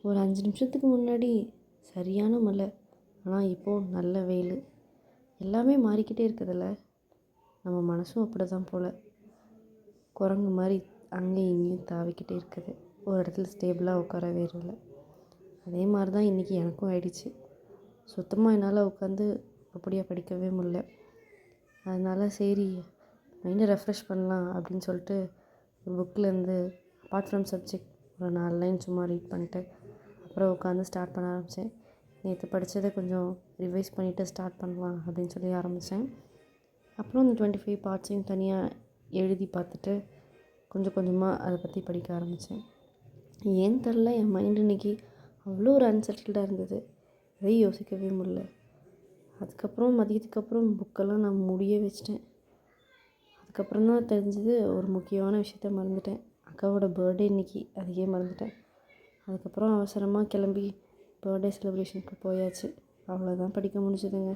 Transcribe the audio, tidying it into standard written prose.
ஒரு 5 நிமிஷத்துக்கு முன்னாடி சரியான மழை. ஆனால் இப்போது நல்ல வெயில். எல்லாமே மாறிக்கிட்டே இருக்குதுல்ல. நம்ம மனசும் அப்படி தான் போல். குரங்கு மாதிரி அங்கேயும் இங்கேயும் தாவிக்கிட்டே இருக்குது. ஒரு இடத்துல ஸ்டேபிளாக உட்காரவே இல்லை. அதே மாதிரி தான் இன்றைக்கி எனக்கும் ஆயிடுச்சு. சுத்தமாக என்னால் உட்காந்து அப்படியே படிக்கவே முடியல. அதனால் சரி மைண்டை ரெஃப்ரெஷ் பண்ணலாம் அப்படின்னு சொல்லிட்டு ஒரு புக்கிலேருந்து அப்பார்ட் ஃப்ரம் சப்ஜெக்ட் ஒரு 4 லைன் சும்மா ரீட் பண்ணிட்டு அப்புறம் உட்காந்து ஸ்டார்ட் பண்ண ஆரம்பித்தேன். நேற்று படித்ததை கொஞ்சம் ரிவைஸ் பண்ணிவிட்டு ஸ்டார்ட் பண்ணலாம் அப்படின்னு சொல்லி ஆரம்பித்தேன். அப்புறம் இந்த 25 பார்ட்ஸையும் தனியாக எழுதி பார்த்துட்டு கொஞ்சம் கொஞ்சமாக அதை பற்றி படிக்க ஆரம்பித்தேன். ஏன்னு தெரில, என் மைண்டு இன்றைக்கி அவ்வளோ ஒரு அன்செட்டில்டாக இருந்தது. எதையும் யோசிக்கவே முடியல. அதுக்கப்புறம் மதியத்துக்கு அப்புறம் புக்கெல்லாம் நான் முடிய வச்சிட்டேன். அதுக்கப்புறம் தான் தெரிஞ்சது ஒரு முக்கியமான விஷயத்த மறந்துட்டேன். அக்காவோட பர்த்டே இன்றைக்கி, அதையே மறந்துட்டேன். அதுக்கப்புறம் அவசரமாக கிளம்பி பர்த்டே செலிப்ரேஷனுக்கு போயாச்சு. அவ்வளோதான் படிக்க முடிஞ்சதுங்க.